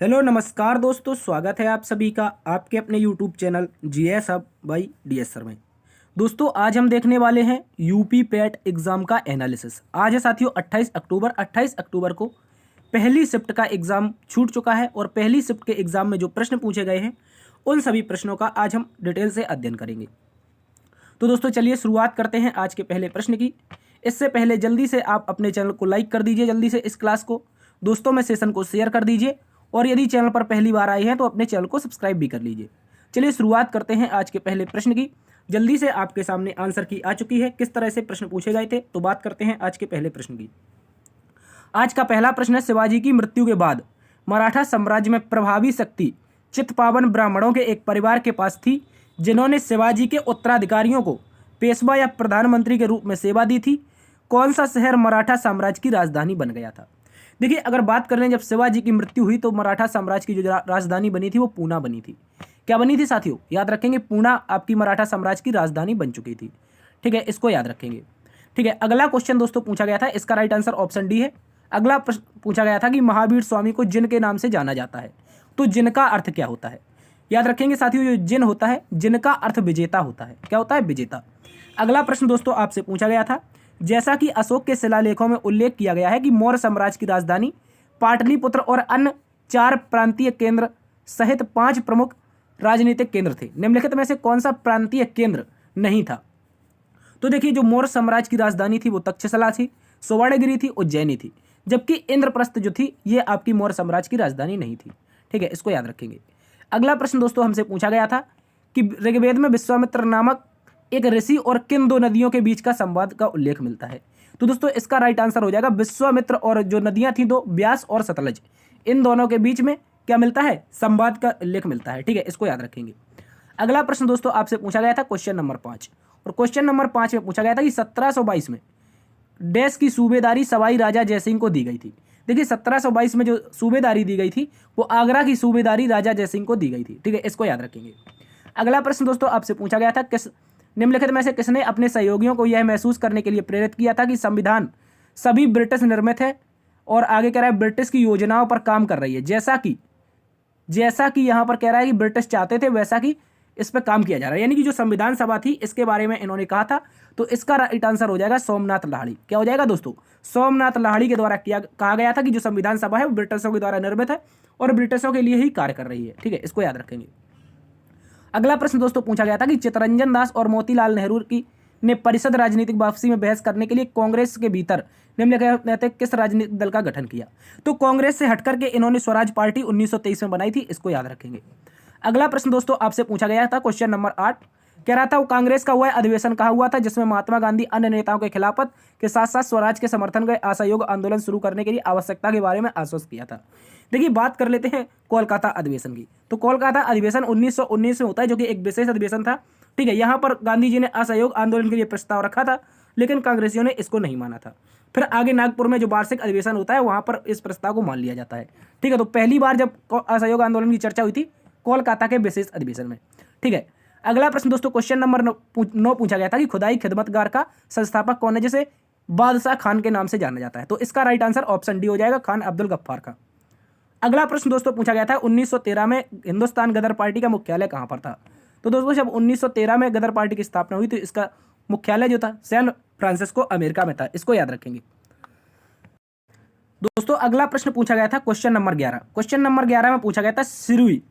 Hello नमस्कार दोस्तों, स्वागत है आप सभी का आपके अपने YouTube channel GS hub by DS sir में। दोस्तों आज हम देखने वाले हैं यूपी पैट एग्ज़ाम का एनालिसिस। आज है साथियों 28 अक्टूबर को पहली शिफ्ट का एग्ज़ाम छूट चुका है और पहली शिफ्ट के एग्ज़ाम में जो प्रश्न पूछे गए हैं उन सभी प्रश्नों का आज हम डिटेल से अध्ययन करेंगे। तो दोस्तों चलिए शुरुआत करते हैं आज के पहले प्रश्न की। इससे पहले जल्दी से आप अपने चैनल को लाइक कर दीजिए, जल्दी से इस क्लास को दोस्तों में सेशन को शेयर कर दीजिए और यदि चैनल पर पहली बार आए हैं तो अपने चैनल को सब्सक्राइब भी कर लीजिए। चलिए शुरुआत करते हैं आज के पहले प्रश्न की। जल्दी से आपके सामने आंसर की आ चुकी है, किस तरह से प्रश्न पूछे गए थे। तो बात करते हैं आज के पहले प्रश्न की। आज का पहला प्रश्न है, शिवाजी की मृत्यु के बाद मराठा साम्राज्य में प्रभावी शक्ति चित्तपावन ब्राह्मणों के एक परिवार के पास थी जिन्होंने शिवाजी के उत्तराधिकारियों को पेशवा या प्रधानमंत्री के रूप में सेवा दी थी। कौन सा शहर मराठा साम्राज्य की राजधानी बन गया था। देखिए अगर बात कर लें जब शिवाजी की मृत्यु हुई तो मराठा साम्राज्य की जो राजधानी बनी थी वो पूना बनी थी। क्या बनी थी साथियों, याद रखेंगे, पूना आपकी मराठा साम्राज्य की राजधानी बन चुकी थी। ठीक है, इसको याद रखेंगे। ठीक है, अगला क्वेश्चन दोस्तों पूछा गया था, इसका राइट आंसर ऑप्शन डी है। अगला प्रश्न पूछा गया था कि महावीर स्वामी को जिन के नाम से जाना जाता है, तो जिन का अर्थ क्या होता है। याद रखेंगे साथियों, जो जिन होता है, जिन का अर्थ विजेता होता है। क्या होता है, विजेता। अगला प्रश्न दोस्तों आपसे पूछा गया था, जैसा कि अशोक के शिलालेखों में उल्लेख किया गया है कि मौर्य साम्राज्य की राजधानी पाटलिपुत्र और अन्य 4 प्रांतीय केंद्र सहित 5 प्रमुख राजनीतिक केंद्र थे, निम्नलिखित में से कौन सा प्रांतीय केंद्र नहीं था। तो देखिए जो मौर्य साम्राज्य की राजधानी थी वो तक्षशिला थी, सुवर्णगिरी थी, उज्जैनी थी, जबकि इंद्रप्रस्थ जो थी ये आपकी मौर्य साम्राज्य की राजधानी नहीं थी। ठीक है, इसको याद रखेंगे। अगला प्रश्न दोस्तों हमसे पूछा गया था कि ऋग्वेद में विश्वामित्र नामक एक ऋषि और किन 2 नदियों के बीच का संवाद का उल्लेख मिलता है। तो दोस्तों इसका राइट आंसर हो जाएगा विश्वामित्र और जो नदियां थी 2, ब्यास और सतलज, इन दोनों के बीच में क्या मिलता है, संवाद का उल्लेख मिलता है। ठीक है, इसको याद रखेंगे। अगला प्रश्न दोस्तों आपसे पूछा गया था क्वेश्चन नंबर 5, और क्वेश्चन नंबर 5 में पूछा गया था कि 1722 में डैश की सूबेदारी सवाई राजा जयसिंह को दी गई थी। देखिए 1722 में जो सूबेदारी दी गई थी वो आगरा की सूबेदारी राजा जयसिंह को दी गई थी। ठीक है, इसको याद रखेंगे। अगला प्रश्न दोस्तों आपसे पूछा गया था, किस निम्नलिखित में से किसने अपने सहयोगियों को यह महसूस करने के लिए प्रेरित किया था कि संविधान सभी ब्रिटिश निर्मित है और आगे कह रहा है ब्रिटिश की योजनाओं पर काम कर रही है, जैसा कि यहाँ पर कह रहा है कि ब्रिटिश चाहते थे वैसा कि इस पर काम किया जा रहा है, यानी कि जो संविधान सभा थी इसके बारे में इन्होंने कहा था। तो इसका राइट आंसर हो जाएगा सोमनाथ लाहिड़ी। क्या हो जाएगा दोस्तों, सोमनाथ लाहिड़ी के द्वारा कहा गया था कि जो संविधान सभा है वो ब्रिटिशों के द्वारा निर्मित है और ब्रिटिशों के लिए ही कार्य कर रही है। ठीक है, इसको याद रखेंगे। अगला प्रश्न दोस्तों पूछा गया था कि चित्तरंजन दास और मोतीलाल नेहरू की ने परिषद राजनीतिक वापसी में बहस करने के लिए कांग्रेस के भीतर निम्नलिखित किस राजनीतिक दल का गठन किया। तो कांग्रेस से हटकर के इन्होंने स्वराज पार्टी 1923 में बनाई थी, इसको याद रखेंगे। अगला प्रश्न दोस्तों आपसे पूछा गया था क्वेश्चन नंबर 8, कह रहा था वो कांग्रेस का वह अधिवेशन कहा हुआ था जिसमें महात्मा गांधी अन्य नेताओं के खिलाफत के साथ साथ स्वराज के समर्थन के असहयोग आंदोलन शुरू करने के लिए आवश्यकता के बारे में आश्वस्त किया था। देखिए बात कर लेते हैं कोलकाता अधिवेशन की। तो कोलकाता अधिवेशन 1919 में होता है जो कि एक विशेष अधिवेशन था। ठीक है, यहाँ पर गांधी जी ने असहयोग आंदोलन के लिए प्रस्ताव रखा था लेकिन कांग्रेसियों ने इसको नहीं माना था। फिर आगे नागपुर में जो वार्षिक अधिवेशन होता है वहां पर इस प्रस्ताव को मान लिया जाता है। ठीक है, तो पहली बार जब असहयोग आंदोलन की चर्चा हुई थी कोलकाता के विशेष अधिवेशन में। ठीक है, अगला प्रश्न दोस्तों क्वेश्चन नंबर 9 पूछा गया था कि खुदाई खिदमतगार का संस्थापक कौन है जिसे बादशाह खान के नाम से जाना जाता है। तो इसका राइट आंसर ऑप्शन डी हो जाएगा, खान अब्दुल गफ्फार का। अगला प्रश्न दोस्तों पूछा गया था 1913 में हिंदुस्तान गदर पार्टी का मुख्यालय कहां पर था। तो दोस्तों जब 1913 में गदर पार्टी की स्थापना हुई तो इसका मुख्यालय जो था सैन फ्रांसिस्को अमेरिका में था, इसको याद रखेंगे। दोस्तों अगला प्रश्न पूछा गया था क्वेश्चन नंबर 11। क्वेश्चन नंबर 11 में पूछा गया था सिरुई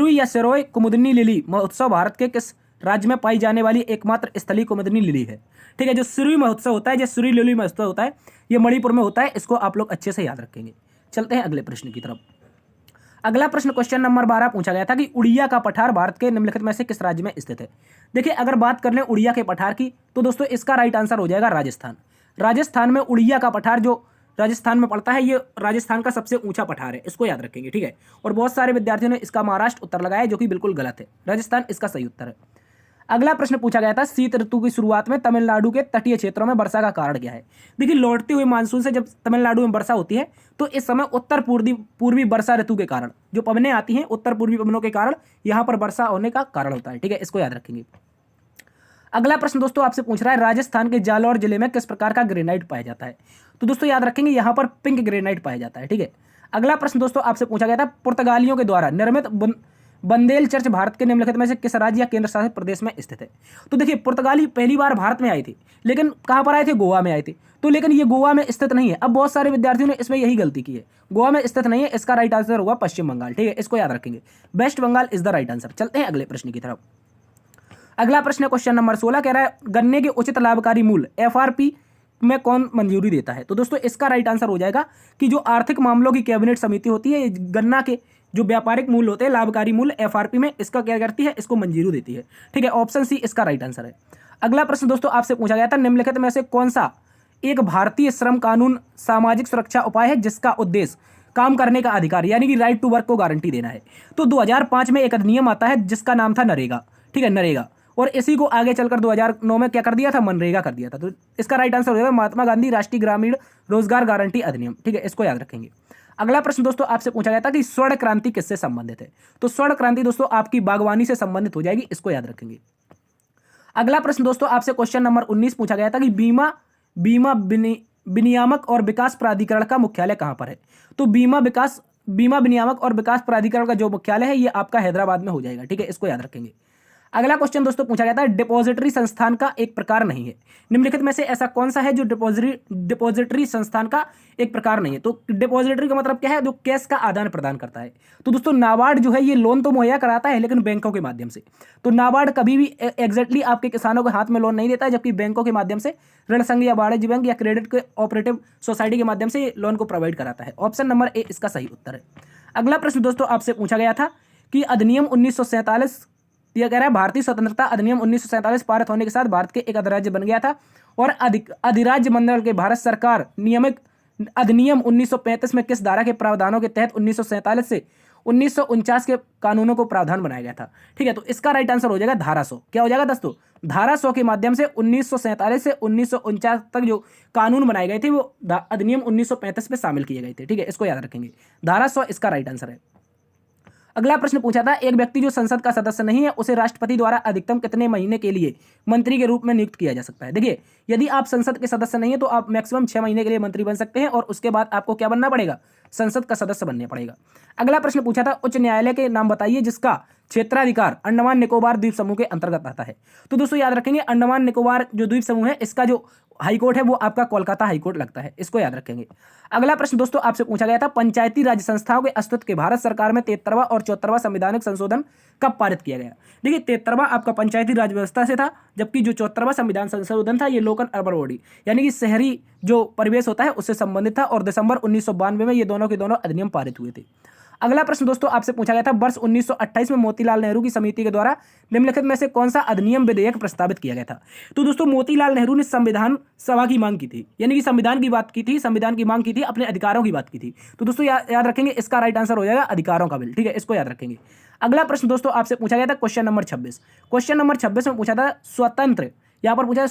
या सिरोय कुमुदनी लिली महोत्सव भारत के किस राज्य में पाई जाने वाली एकमात्र स्थलीय कुमुदनी लिली है। ठीक है, जो सिरुई महोत्सव होता है, जो सिरुई लिली महोत्सव होता है ये मणिपुर में होता है, इसको आप लोग अच्छे से याद रखेंगे। चलते हैं अगले प्रश्न की तरफ। अगला प्रश्न क्वेश्चन नंबर 12 पूछा गया था कि उड़िया का पठार भारत के निम्नलिखित में से किस राज्य में स्थित है। देखिए अगर बात कर लें उड़िया के पठार की तो दोस्तों इसका राइट आंसर हो जाएगा राजस्थान। राजस्थान में उड़िया का पठार जो राजस्थान में पड़ता है ये राजस्थान का सबसे ऊंचा पठार है, इसको याद रखेंगे। ठीक है, और बहुत सारे विद्यार्थियों ने इसका महाराष्ट्र उत्तर लगाया जो कि बिल्कुल गलत है, राजस्थान इसका सही उत्तर है। अगला प्रश्न पूछा गया था शीत ऋतु की शुरुआत में तमिलनाडु के तटीय क्षेत्रों में वर्षा का कारण क्या है। देखिए लौटते हुए मानसून से जब तमिलनाडु में वर्षा होती है तो इस समय उत्तर पूर्वी वर्षा ऋतु के कारण जो पवनें आती हैं, उत्तर पूर्वी पवनों के कारण यहाँ पर वर्षा होने का कारण होता है। ठीक है, इसको याद रखेंगे। अगला प्रश्न दोस्तों आपसे पूछ रहा है राजस्थान के जालौर जिले में किस प्रकार का ग्रेनाइट पाया जाता है। तो दोस्तों याद रखेंगे यहाँ पर पिंक ग्रेनाइट पाया जाता है। ठीक है, अगला प्रश्न दोस्तों आपसे पूछा गया था, पुर्तगालियों के द्वारा निर्मित बंदेल चर्च भारत के निम्नलिखित में से किस राज्य या केंद्र शासित प्रदेश में स्थित है? तो देखिए, पुर्तगाली पहली बार भारत में आए थे, लेकिन कहाँ पर आए थे? गोवा में आए थे। तो लेकिन ये गोवा में स्थित नहीं है। अब बहुत सारे विद्यार्थियों ने इसमें यही गलती की है, गोवा में स्थित नहीं है। इसका राइट आंसर होगा पश्चिम बंगाल। ठीक है, इसको याद रखेंगे, West Bengal is the right answer. चलते हैं अगले प्रश्न की तरफ। अगला प्रश्न क्वेश्चन नंबर 16 कह रहा है, गन्ने के उचित लाभकारी मूल्य एफआरपी में कौन मंजूरी देता है? तो दोस्तों इसका राइट आंसर हो जाएगा कि जो आर्थिक मामलों की कैबिनेट समिति होती है, गन्ना के जो व्यापारिक मूल्य होते हैं, लाभकारी मूल्य एफआरपी में, इसका क्या करती है? इसको मंजूरी देती है। ठीक है, ऑप्शन सी इसका राइट आंसर है। अगला प्रश्न दोस्तों आपसे पूछा गया था, निम्नलिखित में से कौन सा एक भारतीय श्रम कानून सामाजिक सुरक्षा उपाय है जिसका उद्देश्य काम करने का अधिकार यानी कि राइट टू वर्क को गारंटी देना है? तो 2005 में एक अधिनियम आता है जिसका नाम था नरेगा। ठीक है, नरेगा, और इसी को आगे चलकर 2009 में क्या कर दिया था? मनरेगा कर दिया था। तो इसका राइट आंसर हो जाएगा महात्मा गांधी राष्ट्रीय ग्रामीण रोजगार गारंटी अधिनियम। ठीक है, इसको याद रखेंगे। अगला प्रश्न दोस्तों आपसे पूछा गया था कि स्वर्ण क्रांति किससे संबंधित है? तो स्वर्ण क्रांति दोस्तों आपकी बागवानी से संबंधित हो जाएगी, इसको याद रखेंगे। अगला प्रश्न दोस्तों आपसे क्वेश्चन नंबर 19 पूछा गया था कि बीमा विनियामक और विकास प्राधिकरण का मुख्यालय कहां पर है? तो बीमा विनियामक और विकास प्राधिकरण का जो मुख्यालय है ये आपका हैदराबाद में हो जाएगा। ठीक है, इसको याद रखेंगे। अगला क्वेश्चन दोस्तों पूछा गया था, डिपॉजिटरी संस्थान का एक प्रकार नहीं है, निम्नलिखित में से ऐसा कौन सा है जो डिपॉजिटरी संस्थान का एक प्रकार नहीं है? तो डिपॉजिटरी का मतलब क्या है? जो कैश का आदान प्रदान करता है। तो दोस्तों नाबार्ड जो है ये लोन तो मुहैया कराता है, लेकिन बैंकों के माध्यम से। तो नाबार्ड कभी भी एग्जैक्टली आपके किसानों के हाथ में लोन नहीं देता है, जबकि बैंकों के माध्यम से ऋण संघ या वाणिज्य बैंक या क्रेडिट के ऑपरेटिव सोसाइटी के माध्यम से लोन को प्रोवाइड कराता है। ऑप्शन नंबर ए इसका सही उत्तर है। अगला प्रश्न दोस्तों आपसे पूछा गया था कि अधिनियम 1947, यह कह रहा है भारतीय स्वतंत्रता अधिनियम 1947 पारित होने के साथ भारत के एक अधिराज्य बन गया था, और अधिराज्य मंडल के भारत सरकार नियमित अधिनियम 1935 में किस धारा के प्रावधानों के तहत 1947 से 1949 के कानूनों को प्रावधान बनाया गया था? ठीक है, तो इसका राइट आंसर हो जाएगा धारा 100। क्या हो जाएगा दोस्तों? धारा 100 के माध्यम से 1947 से 1949 तक जो कानून बनाए गए थे वो अधिनियम 1935 में शामिल किए गए थे। ठीक है, इसको याद रखेंगे, धारा 100 इसका राइट आंसर है। अगला प्रश्न पूछा था, एक व्यक्ति जो संसद का सदस्य नहीं है उसे राष्ट्रपति द्वारा अधिकतम कितने महीने के लिए मंत्री के रूप में नियुक्त किया जा सकता है? देखिए, यदि आप संसद के सदस्य नहीं है तो आप मैक्सिमम 6 महीने के लिए मंत्री बन सकते हैं, और उसके बाद आपको क्या बनना पड़ेगा? संसद का सदस्य बनना पड़ेगा। अगला प्रश्न पूछा था, उच्च न्यायालय के नाम बताइए जिसका क्षेत्राधिकार अंडमान निकोबार द्वीप समूह के अंतर्गत आता है? तो दोस्तों याद रखेंगे, अंडमान निकोबार जो द्वीप समूह है इसका जो हाईकोर्ट है वो आपका कोलकाता हाईकोर्ट लगता है, इसको याद रखेंगे। अगला प्रश्न दोस्तों आपसे पूछा गया था, पंचायती राज संस्थाओं के अस्तित्व के भारत सरकार में 73वां और 74वां संवैधानिक संशोधन कब पारित किया गया? देखिए, 73वां आपका पंचायती राज व्यवस्था से था, जबकि जो 74वां संविधान संशोधन था ये लोकल अर्बन बॉडी यानी कि शहरी जो परिवेश होता है उससे संबंधित था, और दिसंबर 1992 में ये दोनों के दोनों अधिनियम पारित हुए थे। अगला प्रश्न दोस्तों आपसे पूछा गया था, वर्ष 1928 में मोतीलाल नेहरू की समिति के द्वारा निम्नलिखित में से कौन सा अधिनियम विधेयक प्रस्तावित किया गया था? तो दोस्तों मोतीलाल नेहरू ने संविधान सभा की मांग की थी, यानी कि संविधान की बात की थी, संविधान की मांग की थी, अपने अधिकारों की बात की थी। तो दोस्तों याद रखेंगे, इसका राइट आंसर हो जाएगा अधिकारों का बिल। ठीक है, इसको याद रखेंगे। अगला प्रश्न दोस्तों आपसे पूछा गया था क्वेश्चन नंबर 26। क्वेश्चन नंबर 26 में पूछा था स्वतंत्र, यहाँ पर पूछा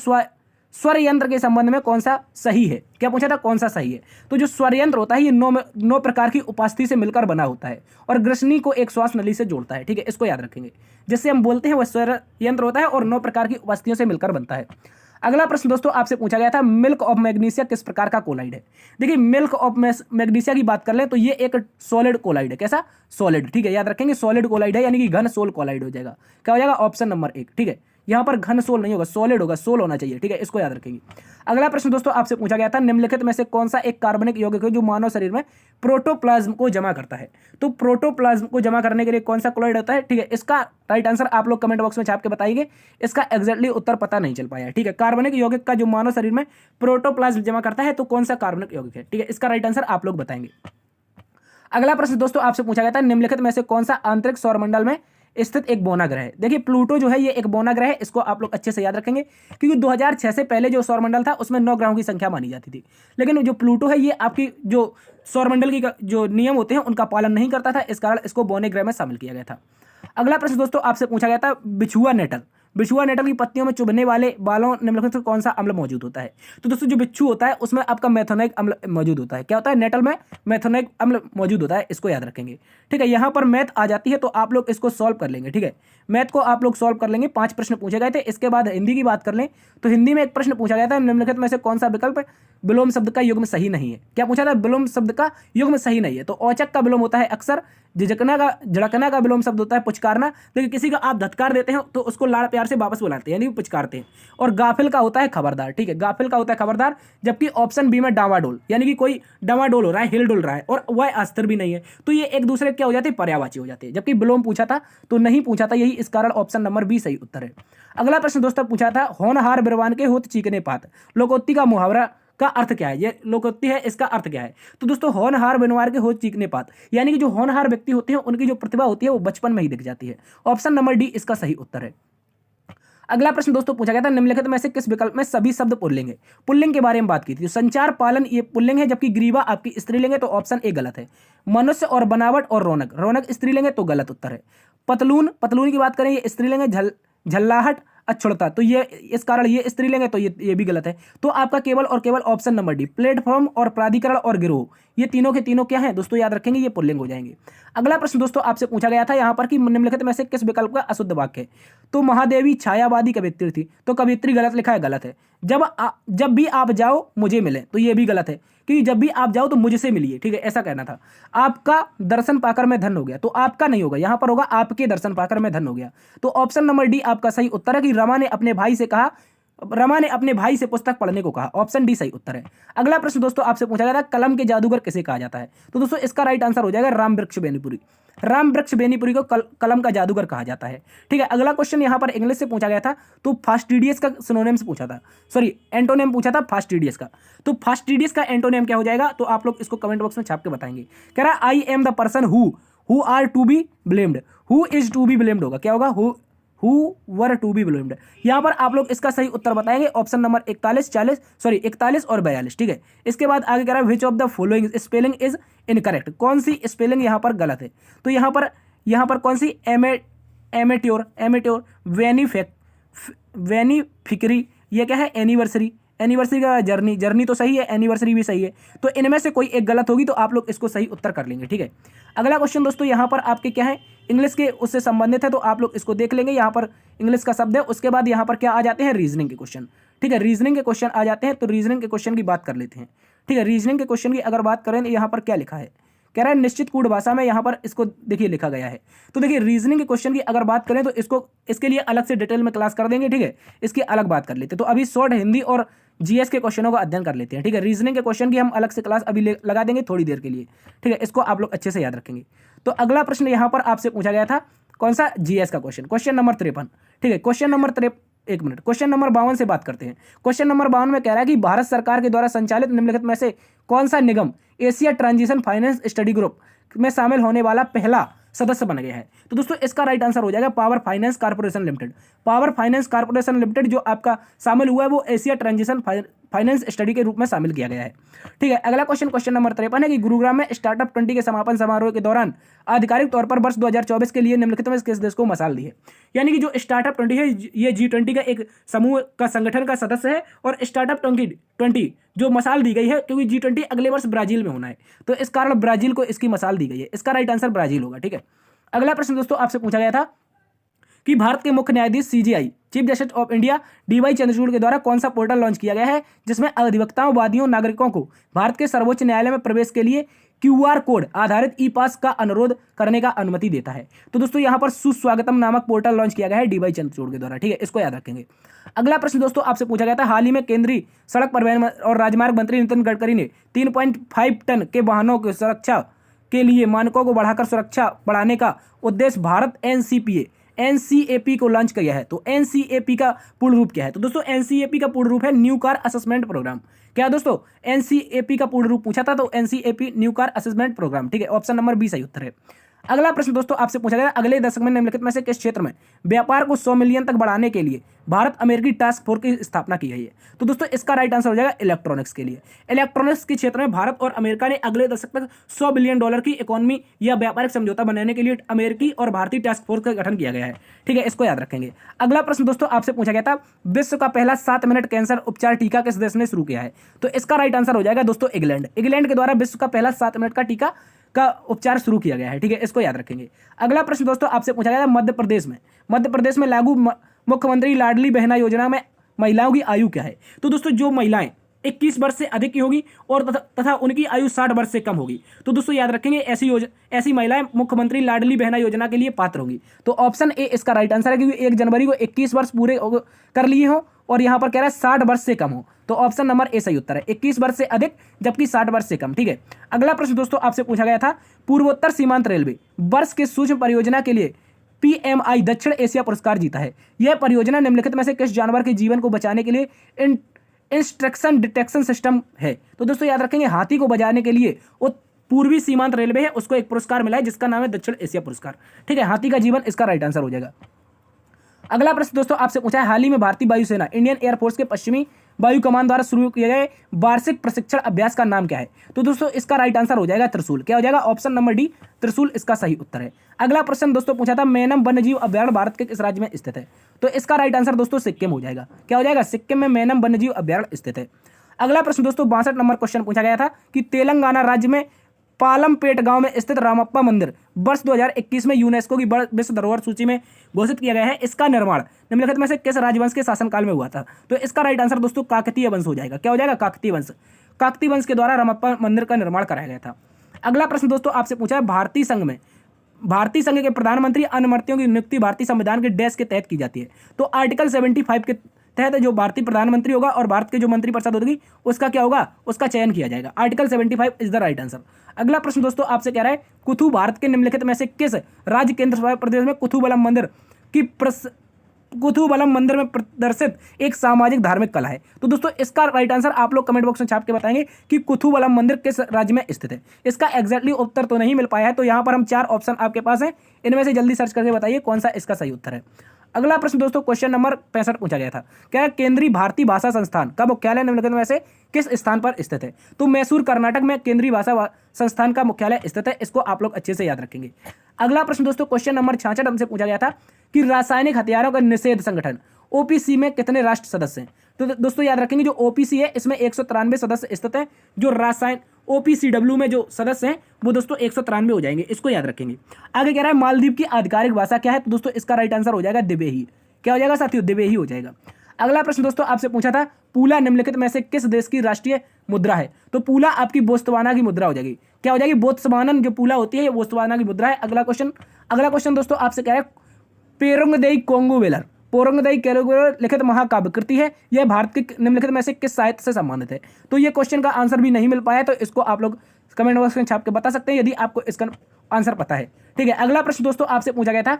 स्वर यंत्र के संबंध में कौन सा सही है? क्या पूछा था, कौन सा सही है? तो जो स्वर यंत्र होता है ये 9 प्रकार की उपस्थिति से मिलकर बना होता है, और ग्रसनी को एक श्वास नली से जोड़ता है। ठीक है, इसको याद रखेंगे, जिससे हम बोलते हैं वह स्वर यंत्र होता है और 9 प्रकार की उपस्थितियों से मिलकर बनता है। अगला प्रश्न दोस्तों आपसे पूछा गया था, मिल्क ऑफ मैग्नीशिया किस प्रकार का कोलाइड है? देखिए, मिल्क ऑफ मैग्नीशिया की बात कर ले तो ये एक सॉलिड कोलाइड है। कैसा? सॉलिड। ठीक है, याद रखेंगे, सॉलिड कोलाइड है, यानी कि घन सोल कोलाइड हो जाएगा। क्या हो जाएगा? Option number 1। ठीक है, यहाँ पर घन सोल नहीं होगा, सॉलिड होगा, सोल होना चाहिए। ठीक है, इसको याद रखेंगे। अगला प्रश्न दोस्तों आपसे पूछा गया था, निम्नलिखित में से कौन सा एक कार्बनिक यौगिक है जो मानव शरीर में प्रोटोप्लाज्म को जमा करता है? तो प्रोटोप्लाज्म को जमा करने के लिए कौन सा क्लोराइड होता है? ठीक है, इसका राइट आंसर आप लोग कमेंट बॉक्स में छाप के बताइए, इसका एग्जैक्टली उत्तर पता नहीं चल पाया है। ठीक है, कार्बनिक यौगिक का जो मानव शरीर में प्रोटोप्लाज्म जमा करता है तो कौन सा कार्बनिक यौगिक है? ठीक है, इसका राइट आंसर आप लोग बताएंगे। अगला प्रश्न दोस्तों आपसे पूछा गया था, निम्नलिखित में से कौन सा आंतरिक सौरमंडल में स्थित एक बोना ग्रह है? देखिए, प्लूटो जो है ये एक बोना ग्रह है, इसको आप लोग अच्छे से याद रखेंगे, क्योंकि 2006 से पहले जो सौरमंडल था उसमें 9 ग्रहों की संख्या मानी जाती थी, लेकिन जो प्लूटो है ये आपकी जो सौरमंडल की जो नियम होते हैं उनका पालन नहीं करता था, इस कारण इसको बोने ग्रह में शामिल किया गया था। अगला प्रश्न दोस्तों आपसे पूछा गया था, बिछुआ नेटल की पत्तियों में चुभने वाले बालों निम्नलिखित में कौन सा अम्ल मौजूद होता है? तो दोस्तों जो बिच्छू होता है उसमें आपका मेथोनिक अम्ल मौजूद होता है। क्या होता है? नेटल में मेथोनिक अम्ल मौजूद होता है, इसको याद रखेंगे। ठीक है, यहाँ पर मैथ आ जाती है तो आप लोग इसको सॉल्व कर लेंगे। ठीक है, मैथ को आप लोग सॉल्व कर लेंगे। 5 प्रश्न पूछे गए थे। इसके बाद हिंदी की बात कर लें तो हिंदी में एक प्रश्न पूछा गया था, निम्नलिखित में से कौन सा विकल्प विलोम शब्द का युग्म सही नहीं है। क्या पूछा था? विलोम शब्द का युग्म सही नहीं है। तो औचक का विलोम होता है अक्सर, झिड़कना का विलोम शब्द होता है पुचकारना। देखिए किसी का आप धत्कार देते हैं तो उसको लाड़ प्यार से वापस बुलाते हैं, यानी पुचकारते हैं। और गाफिल का होता है खबरदार, ठीक है, गाफिल का होता है खबरदार। जबकि ऑप्शन बी में डावाडोल, यानी कि कोई डावाडोल हो रहा है, हिल डुल रहा है और वह अस्थिर भी नहीं है, तो ये एक दूसरे क्या हो जाते हैं? पर्यायवाची हो जाते हैं। जबकि विलोम पूछा था तो नहीं पूछा था, यही इस कारण ऑप्शन नंबर बी सही उत्तर है। अगला प्रश्न दोस्तों पूछा था, होनहार बिरवान के होत चीकने पात, लोकोक्ति का मुहावरा का अर्थ क्या है? ये लोकोक्ति है, इसका अर्थ क्या है? तो दोस्तों होनहार बिरवान के होत चीकने पात, यानी कि जो होनहार व्यक्ति होते हैं उनकी जो प्रतिभा होती है वो बचपन में ही दिख जाती है। ऑप्शन नंबर डी इसका सही उत्तर है। अगला प्रश्न दोस्तों पूछा गया था, निम्नलिखित में से किस विकल्प में सभी शब्द पुल्लिंग है? पुल्लिंग के बारे में बात की थी। संचार पालन ये पुल्लिंग है, जबकि ग्रीवा आपकी स्त्रीलिंग है, तो ऑप्शन ए गलत है। मनुष्य और बनावट और रौनक, रौनक स्त्रीलिंग है, तो गलत उत्तर है। पतलून, पतलून की बात करें ये स्त्रीलिंग है। झल्लाहट, अछड़ता, तो ये इस कारण ये स्त्रीलिंग है, तो ये भी गलत है। तो आपका केवल और केवल ऑप्शन नंबर डी, प्लेटफॉर्म और प्राधिकरण और गिरोह, ये तीनों के तीनों क्या हैं दोस्तों? याद रखेंगे, ये पुल्लिंग हो जाएंगे। अगला प्रश्न दोस्तों आपसे पूछा गया था यहाँ पर कि निम्नलिखित में से किस विकल्प का अशुद्ध वाक्य है? तो महादेवी छायावादी कवियत्री थी, तो कवियत्री गलत लिखा है, गलत है। जब भी आप जाओ मुझे मिले, तो ये भी गलत है, कि जब भी आप जाओ तो मुझसे मिलिए, ठीक है, ऐसा कहना था। आपका दर्शन पाकर मैं धन हो गया, तो आपका नहीं होगा, यहां पर होगा आपके दर्शन पाकर मैं धन हो गया। तो ऑप्शन नंबर डी आपका सही उत्तर है कि रमा ने अपने भाई से पुस्तक पढ़ने को कहा। ऑप्शन डी सही उत्तर है। अगला प्रश्न दोस्तों आपसे पूछा गया था, कलम के जादूगर किसे कहा जाता है? तो दोस्तों इसका राइट आंसर हो जाएगा राम वृक्ष बेनीपुरी। राम वृक्ष बेनीपुरी को कलम का जादूगर कहा जाता है, ठीक है। अगला क्वेश्चन यहां पर इंग्लिश से पूछा गया था, तो फास्टिडियस का सिनोनिम से पूछा था, सॉरी एंटोनिम पूछा था फास्टिडियस का। तो फास्टिडियस का एंटोनिम क्या हो जाएगा? तो आप लोग इसको कमेंट बॉक्स में छाप के बताएंगे। कह रहा I am the person who are to be blamed, who is to be blamed होगा, क्या होगा? Who were to be blamed. यहां पर आप लोग इसका सही उत्तर बताएंगे, ऑप्शन नंबर 41 और 42, ठीक है। इसके बाद आगे कह रहा है which of the following spelling is incorrect, कौन सी स्पेलिंग यहां पर गलत है? तो यहां पर कौन सी? एमेट्योर, वेनिफिकरी, ये क्या है? एनिवर्सरी का जर्नी तो सही है, एनिवर्सरी भी सही है। तो इनमें से कोई एक गलत होगी, तो आप लोग इसको सही उत्तर कर लेंगे, ठीक है। अगला क्वेश्चन दोस्तों यहाँ पर आपके क्या है? इंग्लिश के उससे संबंधित है, तो आप लोग इसको देख लेंगे। यहाँ पर इंग्लिश का शब्द है, उसके बाद यहाँ पर क्या आ जाते हैं? रीजनिंग के क्वेश्चन, ठीक है। रीजनिंग के क्वेश्चन आ जाते हैं, तो रीजनिंग के क्वेश्चन की बात कर लेते हैं, ठीक है। रीजनिंग के क्वेश्चन की अगर बात करें तो यहाँ पर क्या लिखा है? कह रहा है निश्चित कूट भाषा में, यहाँ पर इसको देखिए लिखा गया है। तो देखिए रीजनिंग के क्वेश्चन की अगर बात करें तो इसके लिए अलग से डिटेल में क्लास कर देंगे, ठीक है। इसकी अलग बात कर लेते हैं। तो अभी शॉर्ट हिंदी और जीएस के क्वेश्चनों का अध्ययन कर लेते हैं, ठीक है। रीजनिंग के क्वेश्चन की हम अलग से क्लास अभी लगा देंगे थोड़ी देर के लिए, ठीक है। इसको आप लोग अच्छे से याद रखेंगे। तो अगला प्रश्न यहाँ पर आपसे पूछा गया था, कौन सा? जीएस का क्वेश्चन नंबर 53, ठीक है। क्वेश्चन नंबर 52 से बात करते हैं। क्वेश्चन नंबर 52 में कह रहा है कि भारत सरकार के द्वारा संचालित निम्नलिखित में से कौन सा निगम Asia transition finance study group में शामिल होने वाला पहला सदस्य बन गया है? तो दोस्तों इसका राइट आंसर हो जाएगा power finance corporation limited. Power finance corporation limited जो आपका शामिल हुआ है वो एशिया ट्रांजिशन फाइनेंस स्टडी के रूप में शामिल किया गया है, ठीक है। अगला क्वेश्चन नंबर 53 है कि गुरुग्राम में स्टार्टअप 20 के समापन समारोह के दौरान आधिकारिक तौर पर वर्ष 2024 के लिए निम्नलिखित में किस देश को मशाल दी है? यानी कि जो स्टार्टअप 20 है ये G20 का एक समूह का संगठन का सदस्य है, और स्टार्टअप 20 जो मशाल दी गई है, क्योंकि G20 अगले वर्ष ब्राजील में होना है, तो इस कारण ब्राजील को इसकी मशाल दी गई है। इसका राइट आंसर ब्राजील होगा, ठीक है। अगला प्रश्न दोस्तों आपसे पूछा गया था कि भारत के मुख्य न्यायाधीश CGI chief justice of India DY Chandrachud के द्वारा कौन सा पोर्टल लॉन्च किया गया है जिसमें अधिवक्ताओं, वादियों, नागरिकों को भारत के सर्वोच्च न्यायालय में प्रवेश के लिए QR कोड आधारित ई पास का अनुरोध करने का अनुमति देता है? तो दोस्तों यहाँ पर सुस्वागतम नामक पोर्टल लॉन्च किया गया है डीवाई चंद्रचूड़ के द्वारा, ठीक है। इसको याद रखेंगे। अगला प्रश्न दोस्तों आपसे पूछा गया था, हाल ही में केंद्रीय सड़क परिवहन और राजमार्ग मंत्री नितिन गडकरी ने 3.5 टन के वाहनों की सुरक्षा के लिए मानकों को बढ़ाकर सुरक्षा बढ़ाने का उद्देश्य भारत NCAP को लॉन्च किया है। तो NCAP का पूर्ण रूप क्या है? तो दोस्तों NCAP का पूर्ण रूप है न्यू कार असेसमेंट प्रोग्राम। क्या दोस्तों? NCAP का पूर्ण रूप पूछा था, तो NCAP new car assessment programme, ठीक है। ऑप्शन नंबर बी सही उत्तर है। अगला प्रश्न दोस्तों आपसे पूछा गया, अगले दशक में निम्नलिखित में से किस क्षेत्र में व्यापार को 100 मिलियन तक बढ़ाने के लिए भारत अमेरिकी टास्क फोर्स की स्थापना की गई है? तो दोस्तों इसका राइट आंसर हो जाएगा इलेक्ट्रॉनिक्स के लिए। इलेक्ट्रॉनिक्स के क्षेत्र में भारत और अमेरिका ने अगले दशक तक $100 बिलियन की इकोनॉमी या व्यापारिक समझौता बनाने के लिए अमेरिकी और भारतीय टास्क फोर्स का गठन किया गया है, ठीक है। इसको याद रखेंगे। अगला प्रश्न दोस्तों आपसे पूछा गया था, विश्व का पहला 7 मिनट कैंसर उपचार टीका किस देश ने शुरू किया है? तो इसका राइट आंसर हो जाएगा दोस्तों इंग्लैंड के द्वारा विश्व का पहला 7 मिनट का टीका का उपचार शुरू किया गया है, ठीक है। इसको याद रखेंगे। अगला प्रश्न दोस्तों आपसे पूछा गया था, मध्य प्रदेश में लागू मुख्यमंत्री लाडली बहना योजना में महिलाओं की आयु क्या है? तो दोस्तों जो महिलाएं 21 वर्ष से अधिक की होगी और तथा उनकी आयु 60 वर्ष से कम होगी। तो दोस्तों याद रखेंगे ऐसी महिलाएं मुख्यमंत्री लाडली बहना योजना के लिए पात्र होंगी। तो ऑप्शन ए इसका राइट आंसर है, क्योंकि 1 जनवरी को 21 वर्ष पूरे कर लिए हो और यहाँ पर कह रहा है 60 वर्ष से कम हो। तो ऑप्शन नंबर ए सही उत्तर है, 21 वर्ष से अधिक जबकि 60 वर्ष से कम। ठीक है, अगला प्रश्न दोस्तों आपसे पूछा गया था, पूर्वोत्तर सीमांत रेलवे वर्ष के सूक्ष्म परियोजना के लिए PMI दक्षिण एशिया पुरस्कार जीता है। यह परियोजना निम्नलिखित में से किस जानवर के जीवन को बचाने के लिए इंस्ट्रक्शन डिटेक्शन सिस्टम है। तो दोस्तों याद रखेंगे हाथी को बचाने के लिए वो पूर्वी सीमांत रेलवे है, उसको एक पुरस्कार मिला है जिसका नाम है दक्षिण एशिया पुरस्कार। ठीक है, हाथी का जीवन इसका राइट आंसर हो जाएगा। अगला प्रश्न दोस्तों आपसे पूछा है, हाल ही में भारतीय वायुसेना इंडियन एयरफोर्स के पश्चिमी वायु कमान द्वारा शुरू किए गए वार्षिक प्रशिक्षण अभ्यास का नाम क्या है। तो दोस्तों इसका राइट आंसर हो जाएगा त्रिशूल। क्या हो जाएगा, ऑप्शन नंबर डी त्रिशूल इसका सही उत्तर है। अगला प्रश्न दोस्तों पूछा था, मेनम वन्यजीव अभ्यारण्य भारत के किस राज्य में स्थित है। तो इसका राइट आंसर दोस्तों सिक्किम हो जाएगा। क्या हो जाएगा, सिक्किम में मेनम वन्यजीव अभ्यारण्य स्थित है। अगला प्रश्न दोस्तों 62 नंबर क्वेश्चन पूछा गया था कि तेलंगाना राज्य में पालमपेट गांव में स्थित रामप्पा मंदिर वर्ष 2021 में यूनेस्को की विश्व धरोहर सूची में घोषित किया गया है। इसका निर्माण निम्नलिखित में से किस राजवंश के शासनकाल में हुआ था। तो इसका राइट आंसर दोस्तों काकतीय वंश हो जाएगा। क्या हो जाएगा, काकतीय वंश। काकतीय वंश के द्वारा रामप्पा मंदिर का निर्माण कराया गया था। अगला प्रश्न दोस्तों आपसे पूछा है, भारतीय संघ के प्रधानमंत्री अनुमतियों की नियुक्ति भारतीय संविधान के डैश के तहत की जाती है। तो आर्टिकल 75 के तहत जो भारतीय प्रधानमंत्री होगा और भारत के जो मंत्रिपरिषद होगी उसका क्या होगा, उसका चयन किया जाएगा। Article 75 is the right answer. अगला प्रश्न दोस्तों आपसे कह रहा है, कुथु भारत के निम्नलिखित में से किस राज्य केंद्र प्रदेश में कुथुबलम मंदिर में प्रदर्शित एक सामाजिक धार्मिक कला है। तो दोस्तों इसका राइट आंसर आप लोग कमेंट बॉक्स में छाप के बताएंगे कि कुथुबलम मंदिर किस राज्य में स्थित है। इसका एग्जैक्टली उत्तर तो नहीं मिल पाया है, तो यहाँ पर हम 4 ऑप्शन आपके पास हैं, इनमें से जल्दी सर्च करके बताइए कौन सा इसका सही उत्तर है। अगला प्रश्न दोस्तों क्वेश्चन नंबर 65 पूछा गया था, क्या केंद्रीय भारतीय भाषा संस्थान का मुख्यालय निम्नलिखित में से किस स्थान पर स्थित है। तो मैसूर कर्नाटक में केंद्रीय भाषा संस्थान का मुख्यालय स्थित है। इसको आप लोग अच्छे से याद रखेंगे। अगला प्रश्न दोस्तों क्वेश्चन नंबर 66 हमसे पूछा गया था कि रासायनिक हथियारों का निषेध संगठन OPC में कितने राष्ट्र सदस्य हैं। तो दोस्तों याद रखेंगे जो OPC है इसमें 193 सदस्य स्थित हैं। जो OPCW में जो सदस्य हैं वो दोस्तों 193 हो जाएंगे, इसको याद रखेंगे। आगे कह रहा है मालदीव की आधिकारिक भाषा क्या है। तो दोस्तों इसका राइट आंसर हो जाएगा दिवेही। क्या हो जाएगा साथियों, दिवेही हो जाएगा। अगला प्रश्न दोस्तों आपसे पूछा था, पूला निम्नलिखित में से किस देश की राष्ट्रीय मुद्रा है। तो पूला आपकी बोत्सवाना की मुद्रा हो जाएगी। क्या हो जाएगी, बोत्सवानन जो पूला होती है ये बोत्सवाना की मुद्रा है। अगला क्वेश्चन दोस्तों आपसे कह रहा है, पेरुंगदेई कोंगुवेलर लिखित महाकाव्य कृति है, यह भारत के निम्नलिखित में से किस साहित्य से संबंधित है। तो ये क्वेश्चन का आंसर भी नहीं मिल पाया, तो इसको आप लोग कमेंट बॉक्स में छाप के बता सकते हैं यदि आपको इसका आंसर पता है। ठीक है, अगला प्रश्न दोस्तों आपसे पूछा गया था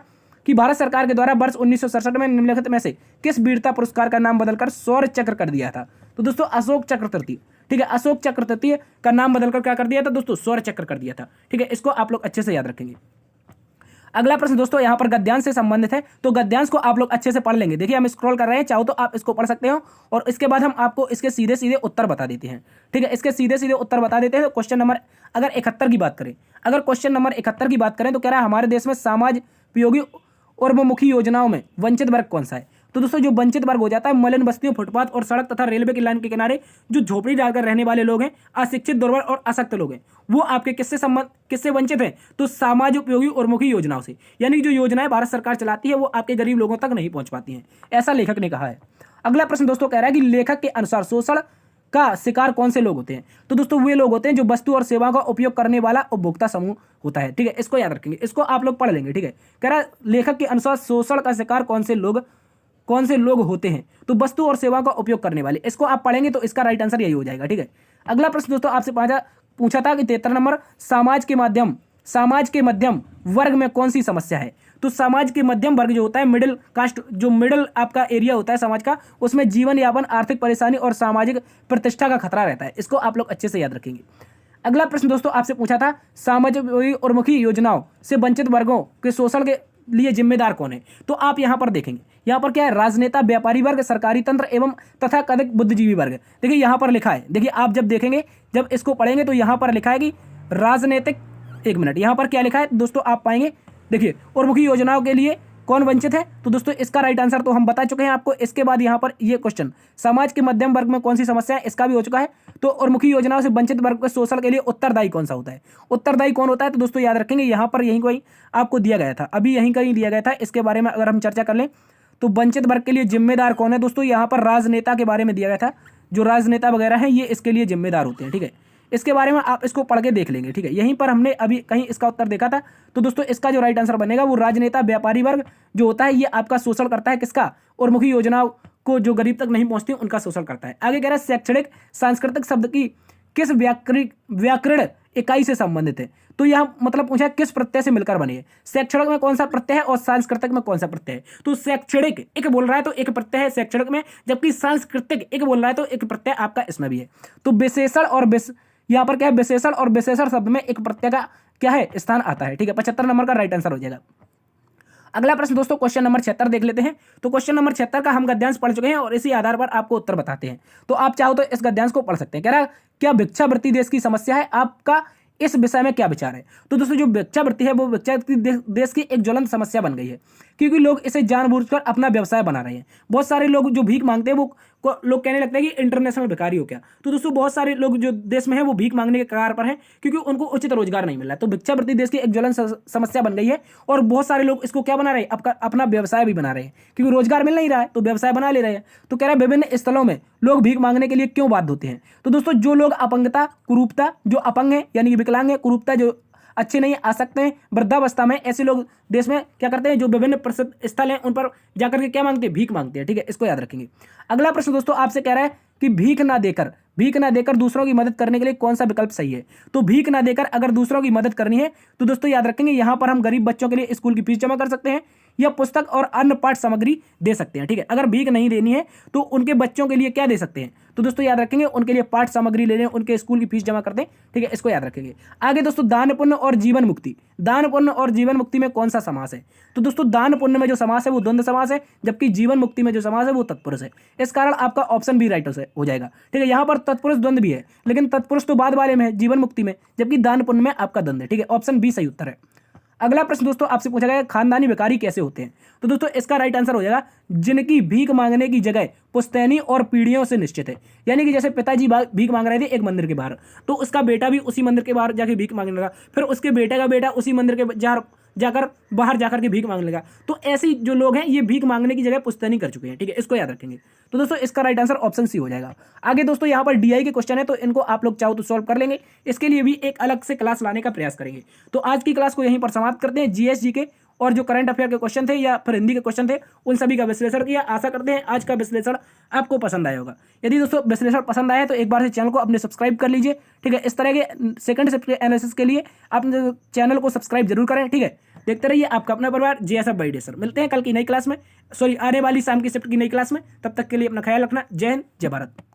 कि भारत सरकार के द्वारा वर्ष 1967 में निम्नलिखित में से किस वीरता पुरस्कार का नाम बदलकर शौर्य चक्र कर दिया था। तो दोस्तों अशोक चक्र तृतीय। ठीक है, अशोक चक्र तृतीय का नाम बदलकर क्या कर दिया था दोस्तों, शौर्य चक्र कर दिया था। ठीक है, इसको आप लोग अच्छे से याद रखेंगे। अगला प्रश्न दोस्तों यहाँ पर गद्यांश से संबंधित है, तो गद्यांश को आप लोग अच्छे से पढ़ लेंगे। देखिए हम स्क्रॉल कर रहे हैं, चाहो तो आप इसको पढ़ सकते हो और इसके बाद हम आपको इसके सीधे सीधे उत्तर बता देते हैं। ठीक है, इसके सीधे सीधे उत्तर बता देते हैं। तो क्वेश्चन नंबर अगर 71 की बात करें, तो कह रहा है हमारे देश में समाज उपयोगी और बहुमुखी योजनाओं में वंचित वर्ग कौन सा है। तो दोस्तों जो वंचित वर्ग हो जाता है मलिन बस्तियों, फुटपाथ और सड़क तथा रेलवे की लाइन के किनारे जो झोपड़ी डालकर रहने वाले लोग हैं, अशिक्षित, दुर्बल और अशक्त लोग हैं, वो आपके किससे वंचित हैं। तो समाज उपयोगी और मुखी योजनाओं से, यानी जो योजनाएं भारत सरकार चलाती है वो आपके गरीब लोगों तक नहीं पहुंच पाती हैं, ऐसा लेखक ने कहा है। अगला प्रश्न दोस्तों कह रहा है कि लेखक के अनुसार शोषण का शिकार कौन से लोग होते हैं। तो दोस्तों वे लोग होते हैं जो वस्तु और सेवा का उपयोग करने वाला उपभोक्ता समूह होता है। ठीक है, इसको याद रखेंगे, इसको आप लोग पढ़ लेंगे। ठीक है, कह रहा है लेखक के अनुसार शोषण का शिकार कौन से लोग होते हैं। तो वस्तु और सेवा का उपयोग करने वाले, इसको आप पढ़ेंगे तो इसका राइट आंसर यही हो जाएगा। ठीक है, अगला प्रश्न दोस्तों आपसे पूछा था कि 73 नंबर, समाज के मध्यम वर्ग में कौन सी समस्या है। तो समाज के मध्यम वर्ग जो होता है, मिडिल कास्ट, जो मिडिल आपका एरिया होता है समाज का, उसमें जीवन यापन, आर्थिक परेशानी और सामाजिक प्रतिष्ठा का खतरा रहता है। इसको आप लोग अच्छे से याद रखेंगे। अगला प्रश्न दोस्तों आपसे पूछा था, सामाजिक और मुखी योजनाओं से वंचित वर्गों के शोषण के लिए जिम्मेदार कौन है। तो आप यहाँ पर देखेंगे, यहाँ पर क्या है, राजनेता, व्यापारी वर्ग, सरकारी तंत्र एवं तथा कथित बुद्धिजीवी वर्ग। देखिए यहाँ पर लिखा है, देखिए आप जब देखेंगे, जब इसको पढ़ेंगे तो यहाँ पर लिखा है कि राजनीतिक, एक मिनट, यहाँ पर क्या लिखा है दोस्तों आप पाएंगे, देखिए, और मुखी योजनाओं के लिए कौन वंचित है। तो दोस्तों इसका राइट आंसर तो हम बता चुके हैं आपको। इसके बाद यहाँ पर ये क्वेश्चन, समाज के मध्यम वर्ग में कौन सी समस्या है, इसका भी हो चुका है। तो और मुखी योजनाओं से वंचित वर्ग के शोषण के लिए उत्तरदायी कौन सा होता है, उत्तरदायी कौन होता है। तो दोस्तों याद रखेंगे यहाँ पर यहीं कोई आपको दिया गया था, अभी यहीं कहीं दिया गया था। इसके बारे में अगर हम चर्चा कर लें तो वंचित वर्ग के लिए जिम्मेदार कौन है दोस्तों, यहाँ पर राजनेता के बारे में दिया गया था, जो राजनेता वगैरह हैं ये इसके लिए जिम्मेदार होते हैं। ठीक है, इसके बारे में आप इसको पढ़ के देख लेंगे। ठीक है, यहीं पर हमने अभी कहीं इसका उत्तर देखा था। तो दोस्तों इसका जो राइट आंसर बनेगा वो राजनेता व्यापारी वर्ग जो होता है ये आपका शोषण करता है किसका, और मुखी योजनाओं को जो गरीब तक नहीं पहुंचती उनका शोषण करता है। आगे कह रहा है शैक्षणिक सांस्कृतिक शब्द की किस व्याकरण इकाई से संबंधित है। तो यह मतलब पूछा है किस प्रत्यय से मिलकर बनी है। शैक्षणिक में कौन सा प्रत्यय है और सांस्कृतिक में कौन सा प्रत्यय है। तो शैक्षणिक एक बोल रहा है तो एक प्रत्यय है शैक्षणिक में, जबकि सांस्कृतिक एक बोल रहा है तो एक प्रत्यय आपका इसमें भी है। तो विशेषण और यहाँ पर क्या है, विशेषण और विशेषण शब्द में एक प्रत्यय का क्या है स्थान आता है। ठीक है, 75 नंबर का राइट आंसर हो जाएगा। अगला प्रश्न दोस्तों क्वेश्चन नंबर 76 देख लेते हैं। तो क्वेश्चन नंबर 76 का हम गद्यांश पढ़ चुके हैं और इसी आधार पर आपको उत्तर बताते हैं। तो आप चाहो तो इस गद्यांश को पढ़ सकते हैं। कह रहा है क्या भिक्षावृत्ति देश की समस्या है, आपका इस विषय में क्या विचार है। तो दोस्तों जो भिक्षावृत्ति है वो भिक्षावृत्ति देश की एक ज्वलंत समस्या बन गई है, क्योंकि लोग इसे जानबूझकर अपना व्यवसाय बना रहे हैं। बहुत सारे लोग जो भीख मांगते हैं वो लोग कहने लगते हैं कि इंटरनेशनल भिखारी हो क्या। तो दोस्तों बहुत सारे लोग जो देश में हैं वो भीख मांगने के कगार पर हैं, क्योंकि उनको उचित रोजगार नहीं मिल रहा है। तो भिक्षावृत्ति देश की एक ज्वलंत समस्या बन गई है और बहुत सारे लोग इसको क्या बना रहे हैं, अपना व्यवसाय भी बना रहे हैं, क्योंकि रोजगार मिल नहीं रहा है तो व्यवसाय बना ले रहे हैं। तो कह रहा है विभिन्न स्थलों में लोग भीख मांगने के लिए क्यों बाध्य होते हैं। तो दोस्तों जो लोग अपंगता कुरूपता, जो अपंग है यानी कि विकलांग है, कुरूपता जो अच्छे नहीं आ सकते हैं, वृद्धावस्था में, ऐसे लोग देश में क्या करते हैं, जो विभिन्न प्रसिद्ध स्थल हैं उन पर जाकर के क्या मांगते हैं, भीख मांगते हैं। ठीक है, इसको याद रखेंगे। अगला प्रश्न दोस्तों आपसे कह रहा है कि भीख ना देकर दूसरों की मदद करने के लिए कौन सा विकल्प सही है। तो भीख ना देकर अगर दूसरों की मदद करनी है तो दोस्तों याद रखेंगे यहां पर हम गरीब बच्चों के लिए स्कूल की फीस जमा कर सकते हैं या पुस्तक और अन्य पाठ्य सामग्री दे सकते हैं। ठीक है, अगर भीख नहीं देनी है तो उनके बच्चों के लिए क्या दे सकते हैं। तो दोस्तों याद रखेंगे उनके लिए पाठ्य सामग्री ले लें, उनके स्कूल की फीस जमा कर दें। ठीक है, इसको याद रखेंगे। आगे दोस्तों दान पुण्य और जीवन मुक्ति, दान पुण्य और जीवन मुक्ति में कौन सा समास है। तो दोस्तों दान पुण्य में जो समास है वो द्वंद्व समास है, जबकि जीवन मुक्ति में जो समास है वो तत्पुरुष है। इस कारण आपका ऑप्शन बी राइट हो जाएगा। ठीक है, यहाँ पर तत्पुरुष द्वंद्व भी है, लेकिन तत्पुरुष तो बाद वाले में है, जीवन मुक्ति में, जबकि दान पुण्य में आपका द्वंद्व है। ठीक है, ऑप्शन बी सही उत्तर है। अगला प्रश्न दोस्तों आपसे पूछा गया खानदानी भिखारी कैसे होते हैं। तो दोस्तों इसका राइट आंसर हो जाएगा जिनकी भीख मांगने की जगह पुश्तैनी और पीढ़ियों से निश्चित है। यानी कि जैसे पिताजी भीख मांग रहे थे एक मंदिर के बाहर, तो उसका बेटा भी उसी मंदिर के बाहर जाके भीख मांगने लगा, फिर उसके बेटे का बेटा उसी मंदिर के बाहर जाकर के भीख मांगने लगा। तो ऐसी जो लोग हैं ये भीख मांगने की जगह पुश्तैनी कर चुके हैं। ठीक है, इसको याद रखेंगे। तो दोस्तों इसका राइट आंसर ऑप्शन सी हो जाएगा। आगे दोस्तों यहाँ पर डीआई के क्वेश्चन है, तो इनको आप लोग चाहो तो सॉल्व कर लेंगे। इसके लिए भी एक अलग से क्लास लाने का प्रयास करेंगे। तो आज की क्लास को यहीं पर समाप्त करते हैं। जीएस जी के और जो करंट अफेयर के क्वेश्चन थे या फिर हिंदी के क्वेश्चन थे उन सभी का विश्लेषण किया। आशा करते हैं आज का विश्लेषण आपको पसंद आया होगा। यदि दोस्तों विश्लेषण पसंद आया तो एक बार से चैनल को अपने सब्सक्राइब कर लीजिए। ठीक है, इस तरह के सेकंड शिफ्ट के एनालिसिस के लिए अपने चैनल को सब्सक्राइब जरूर करें। ठीक है, देखते रहिए आपका अपना परिवार जीएसएफ बाय डीएसआर। मिलते हैं कल की नई क्लास में, आने वाली शाम की शिफ्ट की नई क्लास में। तब तक के लिए अपना ख्याल रखना। जय हिंद, जय भारत।